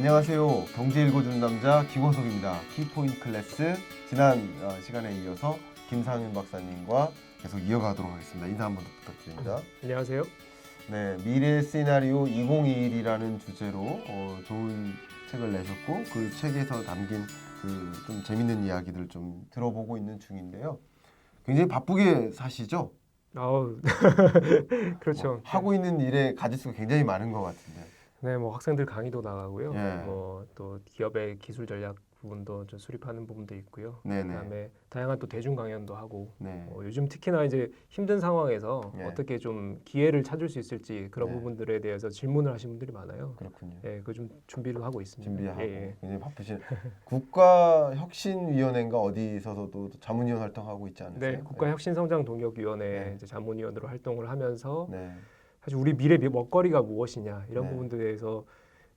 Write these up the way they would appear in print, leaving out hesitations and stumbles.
안녕하세요. 경제 읽어주는 남자 김호석입니다. 키포인트 클래스 지난 시간에 이어서 김상윤 박사님과 계속 이어가도록 하겠습니다. 인사 한번 더 부탁드립니다. 안녕하세요. 네, 미래 시나리오 2021이라는 주제로 좋은 책을 내셨고 그 책에서 담긴 그 좀 재밌는 이야기들 좀 들어보고 있는 중인데요. 굉장히 바쁘게 사시죠? 아우, 그렇죠. 하고 있는 일에 가짓수가 굉장히 많은 것 같은데. 네, 뭐 학생들 강의도 나가고요. 예. 뭐 또 기업의 기술 전략 부분도 좀 수립하는 부분도 있고요. 네네. 그다음에 다양한 또 대중 강연도 하고. 네. 요즘 특히나 이제 힘든 상황에서 예. 어떻게 좀 기회를 찾을 수 있을지 그런 네. 부분들에 대해서 질문을 하신 분들이 많아요. 그렇군요. 예, 그 좀 준비를 하고 있습니다. 준비하고 예, 굉장히 바쁘신 국가혁신위원회인가 어디서도 자문위원 활동하고 있지 않으세요? 네, 국가혁신성장동력위원회 네. 이제 자문위원으로 활동을 하면서 네. 사실 우리 미래 먹거리가 무엇이냐 이런 네. 부분들에 대해서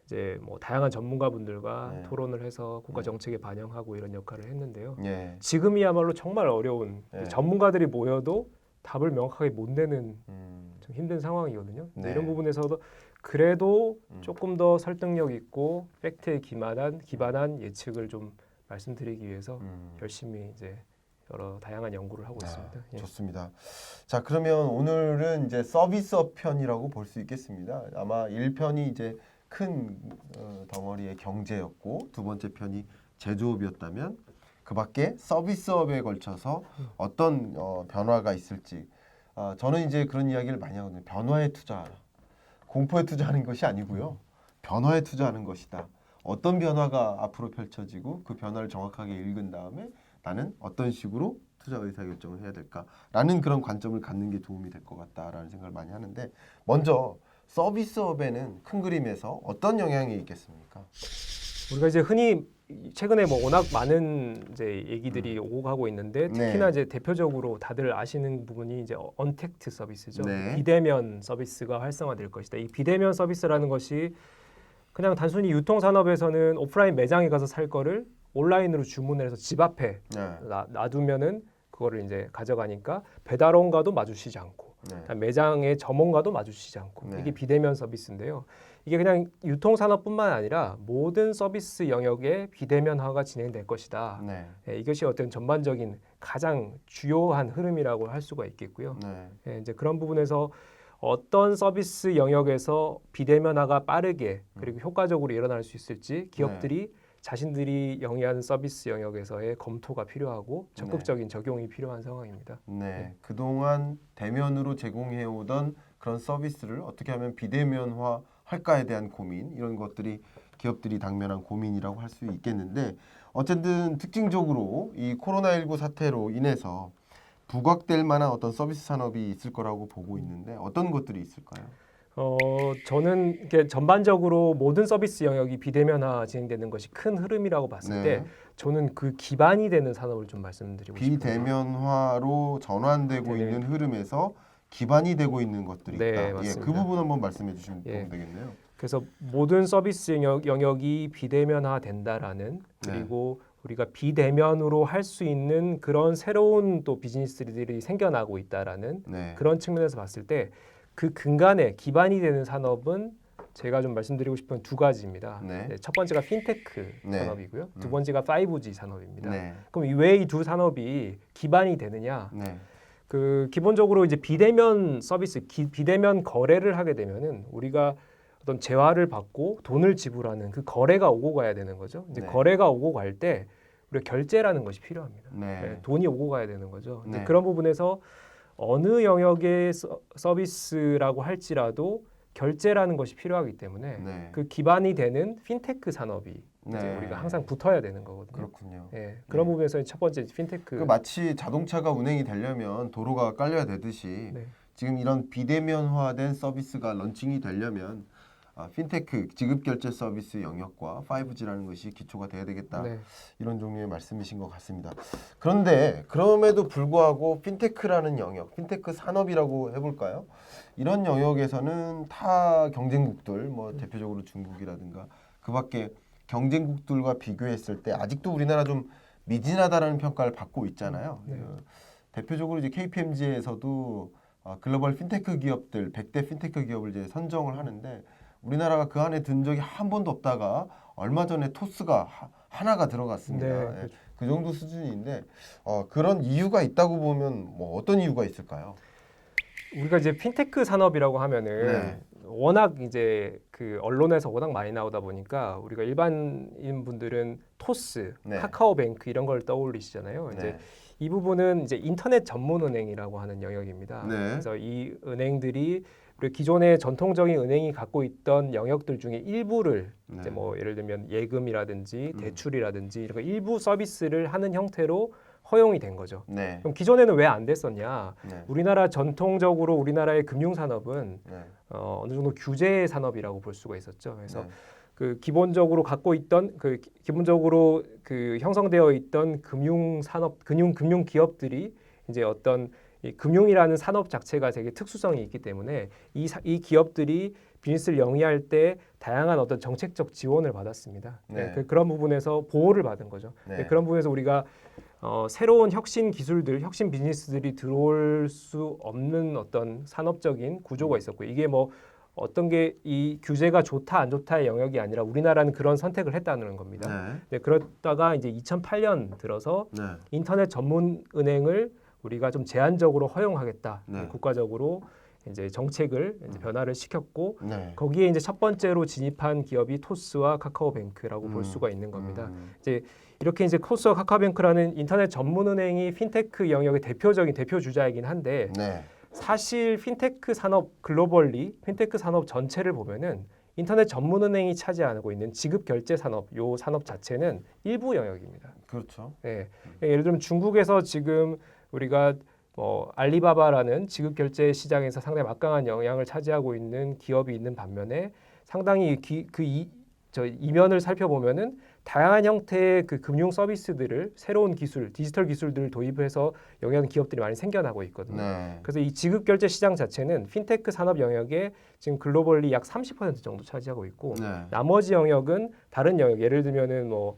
이제 뭐 다양한 전문가분들과 네. 토론을 해서 국가 네. 정책에 반영하고 이런 역할을 했는데요. 예. 지금이야말로 정말 어려운 네. 전문가들이 모여도 답을 명확하게 못 내는 음. 좀 힘든 상황이거든요. 네. 이런 부분에서도 그래도 음. 조금 더 설득력 있고 팩트에 기반한 예측을 좀 말씀드리기 위해서 열심히 이제 여러 다양한 연구를 하고 있습니다. 예. 좋습니다. 자, 그러면 오늘은 이제 서비스업 편이라고 볼 수 있겠습니다. 아마 1편이 이제 큰 덩어리의 경제였고 두 번째 편이 제조업이었다면 그 밖에 서비스업에 걸쳐서 어떤 변화가 있을지 저는 이제 그런 이야기를 많이 하거든요. 변화에 투자하라. 공포에 투자하는 것이 아니고요. 변화에 투자하는 것이다. 어떤 변화가 앞으로 펼쳐지고 그 변화를 정확하게 읽은 다음에 나는 어떤 식으로 투자 의사결정을 해야 될까라는 그런 관점을 갖는 게 도움이 될 것 같다라는 생각을 많이 하는데 먼저 서비스업에는 큰 그림에서 어떤 영향이 있겠습니까? 우리가 이제 흔히 최근에 뭐 워낙 많은 이제 얘기들이 오고 가고 있는데 특히나 네. 이제 대표적으로 다들 아시는 부분이 이제 언택트 서비스죠. 네. 비대면 서비스가 활성화될 것이다. 이 비대면 서비스라는 것이 그냥 단순히 유통 산업에서는 오프라인 매장에 가서 살 거를 온라인으로 주문을 해서 집 앞에 네. 놔두면은 그거를 이제 가져가니까 배달원과도 마주치지 않고 네. 매장의 점원과도 마주치지 않고 네. 이게 비대면 서비스인데요. 이게 그냥 유통 산업뿐만 아니라 모든 서비스 영역에 비대면화가 진행될 것이다. 네. 예, 이것이 어떤 전반적인 가장 주요한 흐름이라고 할 수가 있겠고요. 네. 예, 이제 그런 부분에서 어떤 서비스 영역에서 비대면화가 빠르게 그리고 효과적으로 일어날 수 있을지 기업들이 자신들이 영위하는 서비스 영역에서의 검토가 필요하고 적극적인 적용이 필요한 상황입니다. 네. 그동안 대면으로 제공해 오던 그런 서비스를 어떻게 하면 비대면화 할까에 대한 고민 이런 것들이 기업들이 당면한 고민이라고 할 수 있겠는데 어쨌든 특징적으로 이 코로나19 사태로 인해서 부각될 만한 어떤 서비스 산업이 있을 거라고 보고 있는데 어떤 것들이 있을까요? 저는 이렇게 전반적으로 모든 서비스 영역이 비대면화 진행되는 것이 큰 흐름이라고 봤을 네. 때 저는 그 기반이 되는 산업을 좀 말씀드리고 싶어요. 비대면화로 전환되고 네네. 있는 흐름에서 기반이 되고 있는 것들이 네, 있다. 예, 맞습니다. 그 부분 한번 말씀해 주시면 예. 되겠네요. 그래서 모든 서비스 영역이 비대면화 된다라는 그리고 우리가 비대면으로 할 수 있는 그런 새로운 또 비즈니스들이 생겨나고 있다라는 네. 그런 측면에서 봤을 때 그 근간에 기반이 되는 산업은 제가 좀 말씀드리고 싶은 두 가지입니다. 네. 첫 번째가 핀테크 네. 산업이고요. 두 번째가 5G 산업입니다. 네. 그럼 왜 이 두 산업이 기반이 되느냐? 네. 그 기본적으로 이제 비대면 서비스, 비대면 거래를 하게 되면은 우리가 어떤 재화를 받고 돈을 지불하는 그 거래가 오고 가야 되는 거죠. 이제 네. 거래가 오고 갈 때 우리가 결제라는 것이 필요합니다. 네. 네, 돈이 오고 가야 되는 거죠. 근데 네. 그런 부분에서 어느 영역의 서비스라고 할지라도 결제라는 것이 필요하기 때문에 네. 그 기반이 되는 핀테크 산업이 이제 네. 우리가 항상 붙어야 되는 거거든요. 그렇군요. 예, 그런 네. 부분에서 첫 번째 핀테크. 그 마치 자동차가 운행이 되려면 도로가 깔려야 되듯이 네. 지금 이런 비대면화된 서비스가 런칭이 되려면 핀테크 지급결제 서비스 영역과 5G라는 것이 기초가 돼야 되겠다. 네. 이런 종류의 말씀이신 것 같습니다. 그런데 그럼에도 불구하고 핀테크라는 영역, 핀테크 산업이라고 해볼까요? 이런 영역에서는 타 경쟁국들, 뭐 대표적으로 중국이라든가 그밖에 경쟁국들과 비교했을 때 아직도 우리나라 좀 미진하다라는 평가를 받고 있잖아요. 네. 대표적으로 이제 KPMG에서도 글로벌 핀테크 기업들 100대 핀테크 기업을 이제 선정을 하는데 우리나라가 그 안에 든 적이 한 번도 없다가 얼마 전에 토스가 하나가 들어갔습니다. 네, 예, 그렇죠. 그 정도 수준인데 그런 이유가 있다고 보면 뭐 어떤 이유가 있을까요? 우리가 이제 핀테크 산업이라고 하면은 네. 워낙 이제 그 언론에서 워낙 많이 나오다 보니까 우리가 일반인 분들은 토스, 네. 카카오뱅크 이런 걸 떠올리시잖아요. 이제 네. 이 부분은 이제 인터넷 전문 은행이라고 하는 영역입니다. 네. 그래서 이 은행들이 우리 기존의 전통적인 은행이 갖고 있던 영역들 중에 일부를 네. 이제 뭐 예를 들면 예금이라든지 음. 대출이라든지 이런 거 일부 서비스를 하는 형태로 허용이 된 거죠. 네. 그럼 기존에는 왜 안 됐었냐? 네. 우리나라 전통적으로 우리나라의 금융 산업은 네. 어느 정도 규제 산업이라고 볼 수가 있었죠. 그래서 네. 그 기본적으로 갖고 있던 그 기본적으로 그 형성되어 있던 금융 산업 금융 기업들이 이제 어떤 이 금융이라는 산업 자체가 되게 특수성이 있기 때문에 이 기업들이 비즈니스를 영위할 때 다양한 어떤 정책적 지원을 받았습니다. 네. 그런 부분에서 보호를 받은 거죠. 네. 그런 부분에서 우리가 새로운 혁신 기술들, 혁신 비즈니스들이 들어올 수 없는 어떤 산업적인 구조가 있었고 이게 뭐 어떤 게 이 규제가 좋다 안 좋다의 영역이 아니라 우리나라는 그런 선택을 했다는 겁니다. 네. 네, 그러다가 이제 2008년 들어서 네. 인터넷 전문 은행을 우리가 좀 제한적으로 허용하겠다. 네. 국가적으로 이제 정책을 이제 변화를 시켰고 네. 거기에 이제 첫 번째로 진입한 기업이 토스와 카카오뱅크라고 볼 수가 있는 겁니다. 이제 이렇게 이제 토스와 카카오뱅크라는 인터넷 전문 은행이 핀테크 영역의 대표적인 대표 주자이긴 한데 네. 사실 핀테크 산업 글로벌리 핀테크 산업 전체를 보면은 인터넷 전문 은행이 차지하고 있는 지급 결제 산업 요 산업 자체는 일부 영역입니다. 그렇죠. 예. 예를 들면 중국에서 지금 우리가 뭐 알리바바라는 지급 결제 시장에서 상당히 막강한 영향을 차지하고 있는 기업이 있는 반면에 상당히 저 이면을 살펴보면은 다양한 형태의 그 금융 서비스들을 새로운 기술, 디지털 기술들을 도입해서 영위하는 기업들이 많이 생겨나고 있거든요. 네. 그래서 이 지급 결제 시장 자체는 핀테크 산업 영역에 지금 글로벌리 약 30% 정도 차지하고 있고 네. 나머지 영역은 다른 영역, 예를 들면은 뭐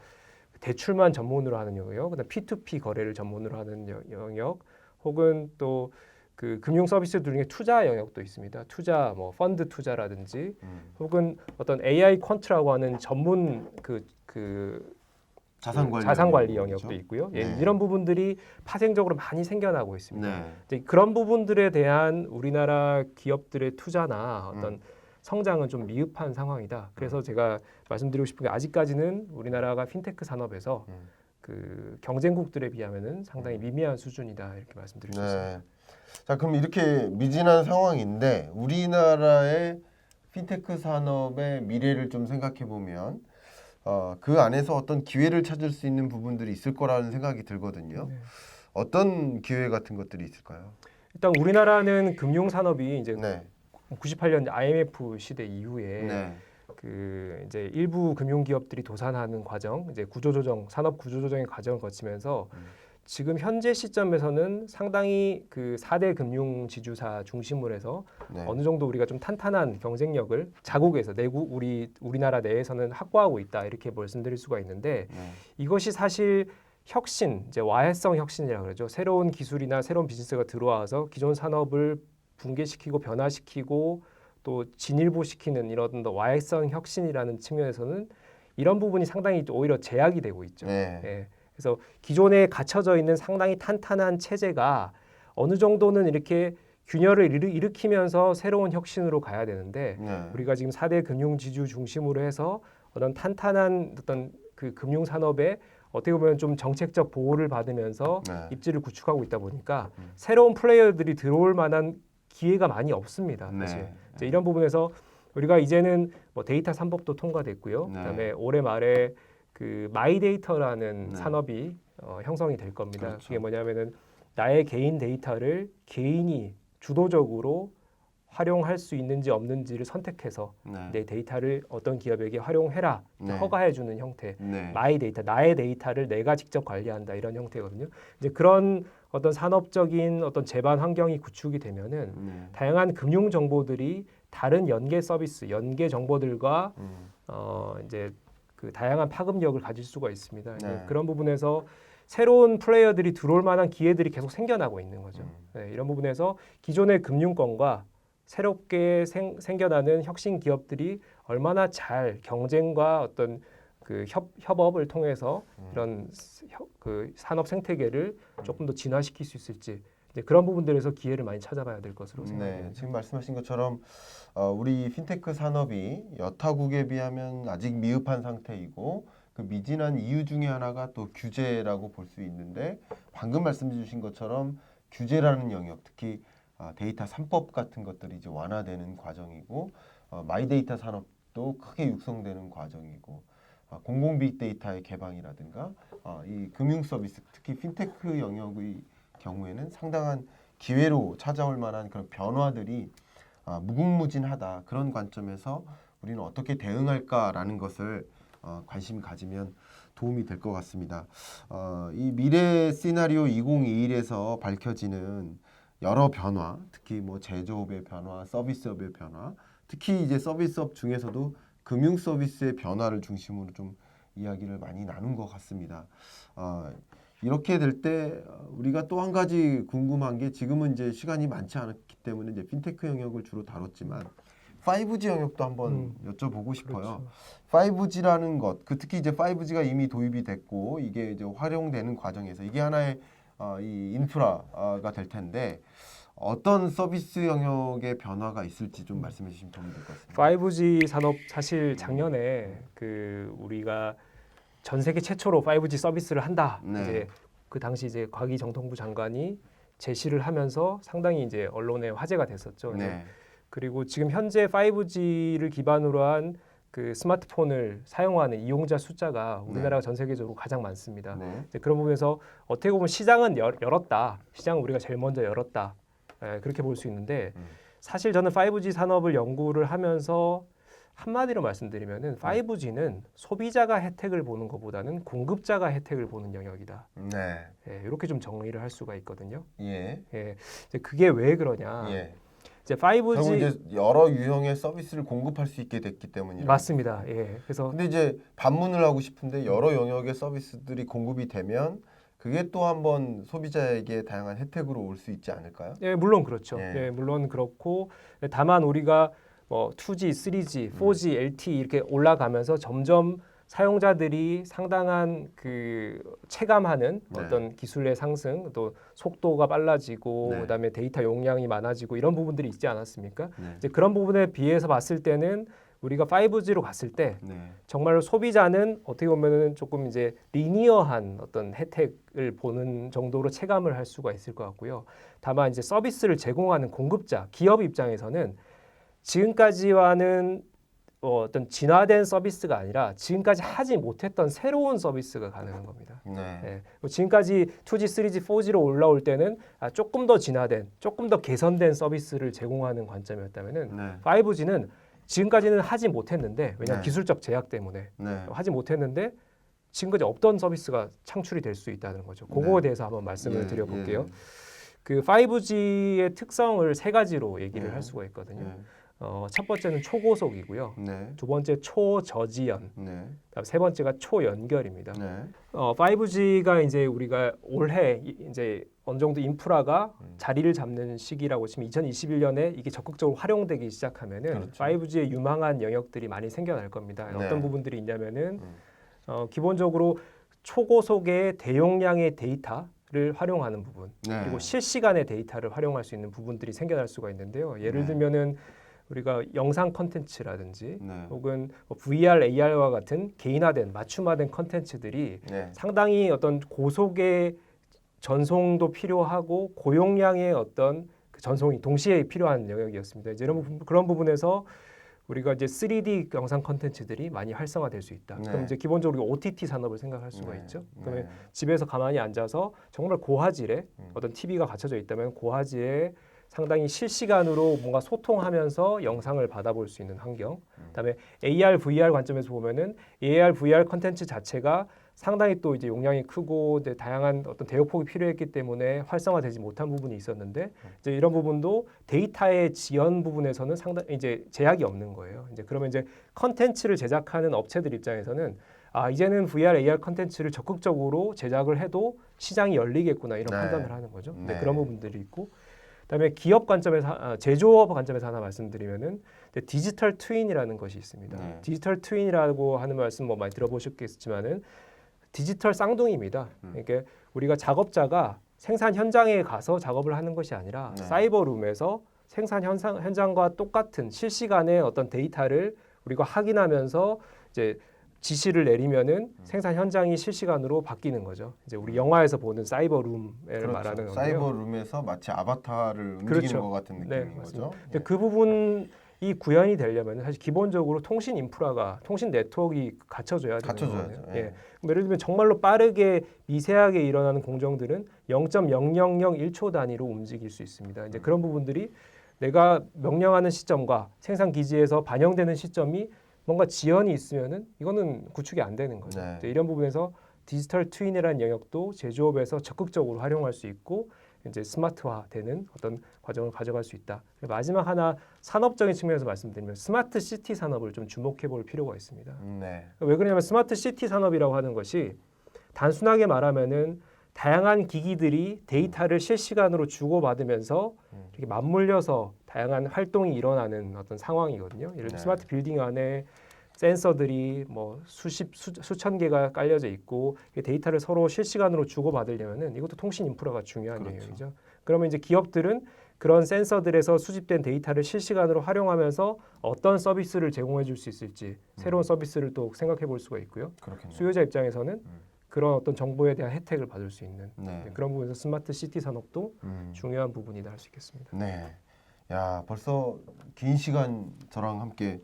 대출만 전문으로 하는 영역, 그다음 P2P 거래를 전문으로 하는 영역, 혹은 또 그 금융 서비스 중에 투자 영역도 있습니다. 투자, 뭐 펀드 투자라든지, 혹은 어떤 AI 퀀트라고 하는 전문 자산 관리 영역도 있고요. 예, 네. 이런 부분들이 파생적으로 많이 생겨나고 있습니다. 네. 이제 그런 부분들에 대한 우리나라 기업들의 투자나 어떤 성장은 좀 미흡한 상황이다. 그래서 제가 말씀드리고 싶은 게 아직까지는 우리나라가 핀테크 산업에서 그 경쟁국들에 비하면은 상당히 미미한 수준이다 이렇게 말씀드릴 수 있습니다. 네. 자, 그럼 이렇게 미진한 상황인데 우리나라의 핀테크 산업의 미래를 좀 생각해 보면 그 안에서 어떤 기회를 찾을 수 있는 부분들이 있을 거라는 생각이 들거든요. 네. 어떤 기회 같은 것들이 있을까요? 일단 우리나라는 금융 산업이 이제 네. 98년 IMF 시대 이후에 네. 그 이제 일부 금융 기업들이 도산하는 과정, 이제 구조조정, 산업 구조조정의 과정을 거치면서 지금 현재 시점에서는 상당히 그 4대 금융 지주사 중심으로 해서 네. 어느 정도 우리가 좀 탄탄한 경쟁력을 자국에서 우리나라 내에서는 확보하고 있다 이렇게 말씀드릴 수가 있는데 네. 이것이 사실 혁신, 이제 와해성 혁신이라고 그러죠. 새로운 기술이나 새로운 비즈니스가 들어와서 기존 산업을 붕괴시키고 변화시키고 또 진일보시키는 이런 와해성 혁신이라는 측면에서는 이런 부분이 상당히 오히려 제약이 되고 있죠. 네. 예. 그래서 기존에 갖춰져 있는 상당히 탄탄한 체제가 어느 정도는 이렇게 균열을 일으키면서 새로운 혁신으로 가야 되는데 네. 우리가 지금 4대 금융 지주 중심으로 해서 어떤 탄탄한 어떤 그 금융 산업에 어떻게 보면 좀 정책적 보호를 받으면서 네. 입지를 구축하고 있다 보니까 새로운 플레이어들이 들어올 만한 기회가 많이 없습니다. 사실 네. 이제 이런 부분에서 우리가 이제는 뭐 데이터 3법도 통과됐고요. 네. 그다음에 올해 말에 그 마이데이터라는 네. 산업이 형성이 될 겁니다. 그렇죠. 그게 뭐냐면은 나의 개인 데이터를 개인이 주도적으로 활용할 수 있는지 없는지를 선택해서 네. 내 데이터를 어떤 기업에게 활용해라 네. 허가해주는 형태. 네. 마이 데이터, 나의 데이터를 내가 직접 관리한다 이런 형태거든요. 이제 그런 어떤 산업적인 어떤 제반 환경이 구축이 되면은 네. 다양한 금융 정보들이 다른 연계 서비스, 연계 정보들과 이제 그 다양한 파급력을 가질 수가 있습니다. 네. 그런 부분에서 새로운 플레이어들이 들어올 만한 기회들이 계속 생겨나고 있는 거죠. 네, 이런 부분에서 기존의 금융권과 새롭게 생겨나는 혁신 기업들이 얼마나 잘 경쟁과 어떤 그 협업을 통해서 이런 그 산업 생태계를 조금 더 진화시킬 수 있을지 이제 그런 부분들에서 기회를 많이 찾아봐야 될 것으로 생각합니다. 네, 지금 말씀하신 것처럼 우리 핀테크 산업이 여타국에 비하면 아직 미흡한 상태이고 그 미진한 이유 중에 하나가 또 규제라고 볼 수 있는데 방금 말씀해 주신 것처럼 규제라는 영역, 특히 데이터 3법 같은 것들이 이제 완화되는 과정이고 마이데이터 산업도 크게 육성되는 과정이고 공공 빅데이터의 개방이라든가 이 금융 서비스, 특히 핀테크 영역의 경우에는 상당한 기회로 찾아올 만한 그런 변화들이 무궁무진하다. 그런 관점에서 우리는 어떻게 대응할까라는 것을 관심 가지면 도움이 될 것 같습니다. 이 미래 시나리오 2021에서 밝혀지는 여러 변화, 특히 뭐 제조업의 변화, 서비스업의 변화, 특히 이제 서비스업 중에서도 금융 서비스의 변화를 중심으로 좀 이야기를 많이 나눈 것 같습니다. 이렇게 될 때 우리가 또 한 가지 궁금한 게 지금은 이제 시간이 많지 않기 때문에 이제 핀테크 영역을 주로 다뤘지만 5G 영역도 한번 여쭤보고 싶어요. 그렇죠. 5G라는 것, 특히 이제 5G가 이미 도입이 됐고 이게 이제 활용되는 과정에서 이게 하나의 이 인프라가 될 텐데 어떤 서비스 영역의 변화가 있을지 좀 말씀해 주시면 도움이 될 것 같습니다. 5G 산업 사실 작년에 그 우리가 전 세계 최초로 5G 서비스를 한다. 네. 이제 그 당시 이제 과기정통부 장관이 제시를 하면서 상당히 이제 언론에 화제가 됐었죠. 네. 그리고 지금 현재 5G를 기반으로 한 그 스마트폰을 사용하는 이용자 숫자가 우리나라가 전 세계적으로 가장 많습니다. 네. 이제 그런 부분에서 어떻게 보면 시장은 열었다. 시장은 우리가 제일 먼저 열었다. 그렇게 볼 수 있는데 사실 저는 5G 산업을 연구를 하면서 한마디로 말씀드리면은 5G는 소비자가 혜택을 보는 것보다는 공급자가 혜택을 보는 영역이다. 네. 이렇게 좀 정리를 할 수가 있거든요. 예. 이제 그게 왜 그러냐? 예. 이제 결국 5G 이제 여러 유형의 서비스를 공급할 수 있게 됐기 때문이라. 맞습니다. 그래서 근데 이제 반문을 하고 싶은데 여러 영역의 서비스들이 공급이 되면 그게 또 한번 소비자에게 다양한 혜택으로 올 수 있지 않을까요? 물론 그렇죠. 예. 물론 그렇고 다만 우리가 뭐 2G, 3G, 4G, LTE 이렇게 올라가면서 점점 사용자들이 상당한 그 체감하는 네. 어떤 기술의 상승, 또 속도가 빨라지고 네. 그다음에 데이터 용량이 많아지고 이런 부분들이 있지 않았습니까? 네. 이제 그런 부분에 비해서 봤을 때는 우리가 5G로 갔을 때 네. 정말로 소비자는 어떻게 보면은 조금 이제 리니어한 어떤 혜택을 보는 정도로 체감을 할 수가 있을 것 같고요. 다만 이제 서비스를 제공하는 공급자, 기업 입장에서는 지금까지와는 어떤 진화된 서비스가 아니라 지금까지 하지 못했던 새로운 서비스가 가능한 겁니다. 네. 지금까지 2G, 3G, 4G로 올라올 때는 조금 더 진화된, 조금 더 개선된 서비스를 제공하는 관점이었다면은 네. 5G는 지금까지는 하지 못했는데 왜냐하면 네. 기술적 제약 때문에 네. 하지 못했는데 지금까지 없던 서비스가 창출이 될 수 있다는 거죠. 그거에 네. 대해서 한번 말씀을 예, 드려볼게요. 예. 그 5G의 특성을 세 가지로 얘기를 네. 할 수가 있거든요. 네. 첫 번째는 초고속이고요. 네. 두 번째 초저지연, 네. 그다음 세 번째가 초연결입니다. 네. 5G가 이제 우리가 올해 이제 어느 정도 인프라가 자리를 잡는 시기라고 치면 2021년에 이게 적극적으로 활용되기 시작하면은 그렇죠. 5G의 유망한 영역들이 많이 생겨날 겁니다. 네. 어떤 부분들이 있냐면은 기본적으로 초고속의 대용량의 데이터를 활용하는 부분, 네. 그리고 실시간의 데이터를 활용할 수 있는 부분들이 생겨날 수가 있는데요. 예를 네. 들면은 우리가 영상 컨텐츠라든지 네. 혹은 VR, AR과 같은 개인화된 맞춤화된 컨텐츠들이 네. 상당히 어떤 고속의 전송도 필요하고 고용량의 어떤 그 전송이 동시에 필요한 영역이었습니다. 이제 그런 부분에서 우리가 이제 3D 영상 컨텐츠들이 많이 활성화될 수 있다. 네. 그럼 이제 기본적으로 OTT 산업을 생각할 수가 네. 있죠. 네. 그러면 집에서 가만히 앉아서 정말 고화질의 어떤 TV가 갖춰져 있다면 고화질의 상당히 실시간으로 뭔가 소통하면서 영상을 받아볼 수 있는 환경. 그다음에 AR, VR 관점에서 보면은 AR, VR 컨텐츠 자체가 상당히 또 이제 용량이 크고 다양한 어떤 대역폭이 필요했기 때문에 활성화되지 못한 부분이 있었는데 이제 이런 부분도 데이터의 지연 부분에서는 상당히 이제 제약이 없는 거예요. 이제 그러면 이제 컨텐츠를 제작하는 업체들 입장에서는 이제는 VR, AR 컨텐츠를 적극적으로 제작을 해도 시장이 열리겠구나 이런 네. 판단을 하는 거죠. 네. 그런 부분들이 있고 그다음에 기업 관점에서 제조업 관점에서 하나 말씀드리면은 디지털 트윈이라는 것이 있습니다. 네. 디지털 트윈이라고 하는 말씀 뭐 많이 들어보셨겠지만은 디지털 쌍둥이입니다. 그러니까 우리가 작업자가 생산 현장에 가서 작업을 하는 것이 아니라 네. 사이버룸에서 생산 현장과 똑같은 실시간의 어떤 데이터를 우리가 확인하면서 이제 지시를 내리면은 생산 현장이 실시간으로 바뀌는 거죠. 이제 우리 영화에서 보는 사이버룸을 그렇죠. 말하는 건데요. 사이버룸에서 마치 아바타를 움직이는 그렇죠. 것 같은 네, 느낌인 맞습니다. 거죠. 근데 그 부분이 구현이 되려면 사실 기본적으로 통신 인프라가 통신 네트워크가 갖춰져야 되는 갖춰줘야죠. 거예요. 예. 예. 예를 들면 정말로 빠르게 미세하게 일어나는 공정들은 0.0001초 단위로 움직일 수 있습니다. 이제 그런 부분들이 내가 명령하는 시점과 생산 기지에서 반영되는 시점이 뭔가 지연이 있으면은 이거는 구축이 안 되는 거죠. 네. 이제 이런 부분에서 디지털 트윈이라는 영역도 제조업에서 적극적으로 활용할 수 있고 이제 스마트화되는 어떤 과정을 가져갈 수 있다. 마지막 하나 산업적인 측면에서 말씀드리면 스마트 시티 산업을 좀 주목해 볼 필요가 있습니다. 네. 왜 그러냐면 스마트 시티 산업이라고 하는 것이 단순하게 말하면은 다양한 기기들이 데이터를 실시간으로 주고받으면서 이렇게 맞물려서 다양한 활동이 일어나는 어떤 상황이거든요. 예를 들어 네. 스마트 빌딩 안에 센서들이 뭐 수천 개가 깔려져 있고 이 데이터를 서로 실시간으로 주고받으려면은 이것도 통신 인프라가 중요한 그렇죠. 영역이죠. 그러면 이제 기업들은 그런 센서들에서 수집된 데이터를 실시간으로 활용하면서 어떤 서비스를 제공해 줄 수 있을지 새로운 서비스를 또 생각해 볼 수가 있고요. 그렇겠네요. 수요자 입장에서는 그런 어떤 정보에 대한 혜택을 받을 수 있는 네. 그런 부분에서 스마트 시티 산업도 음. 중요한 부분이다 할 수 있겠습니다. 네. 야, 벌써 긴 시간 저랑 함께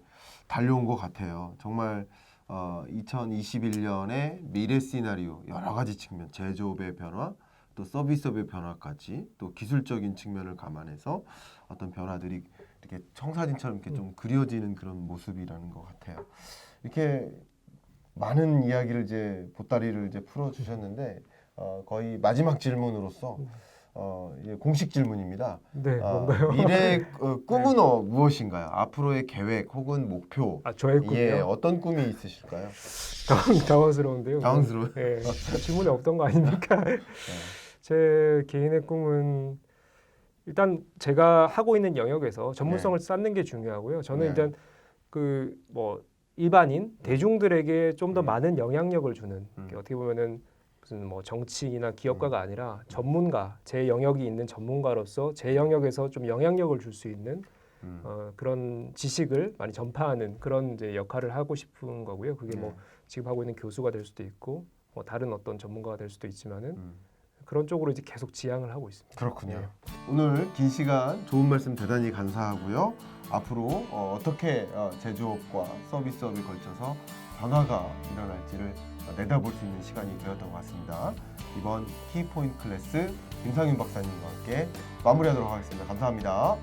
달려온 것 같아요. 정말 2021년의 미래 시나리오 여러 가지 측면, 제조업의 변화, 또 서비스업의 변화까지 또 기술적인 측면을 감안해서 어떤 변화들이 이렇게 청사진처럼 이렇게 좀 그려지는 그런 모습이라는 것 같아요. 이렇게 많은 이야기를 이제 보따리를 이제 풀어 주셨는데 거의 마지막 질문으로서 이제 공식 질문입니다. 네, 뭔가요? 미래의 꿈은 무엇인가요? 앞으로의 계획 혹은 목표. 저의 꿈이요? 예, 어떤 꿈이 있으실까요? 당황스러운데요. 당황스러워요? 예, 질문에 없던 거 아닙니까? 제 개인의 꿈은 일단 제가 하고 있는 영역에서 전문성을 쌓는 게 중요하고요. 저는 네. 일단 그 뭐 일반인 대중들에게 좀 더 많은 영향력을 주는 어떻게 보면은 무슨 뭐 정치인이나 기업가가 아니라 전문가, 제 영역이 있는 전문가로서 제 영역에서 좀 영향력을 줄 수 있는 그런 지식을 많이 전파하는 그런 이제 역할을 하고 싶은 거고요. 그게 뭐 지금 하고 있는 교수가 될 수도 있고 뭐 다른 어떤 전문가가 될 수도 있지만은 그런 쪽으로 이제 계속 지향을 하고 있습니다. 그렇군요. 네. 오늘 긴 시간 좋은 말씀 대단히 감사하고요. 앞으로 어떻게 제조업과 서비스업에 걸쳐서 변화가 일어날지를 내다볼 수 있는 시간이 되었던 것 같습니다. 이번 키포인트 클래스 김상윤 박사님과 함께 마무리하도록 하겠습니다. 감사합니다.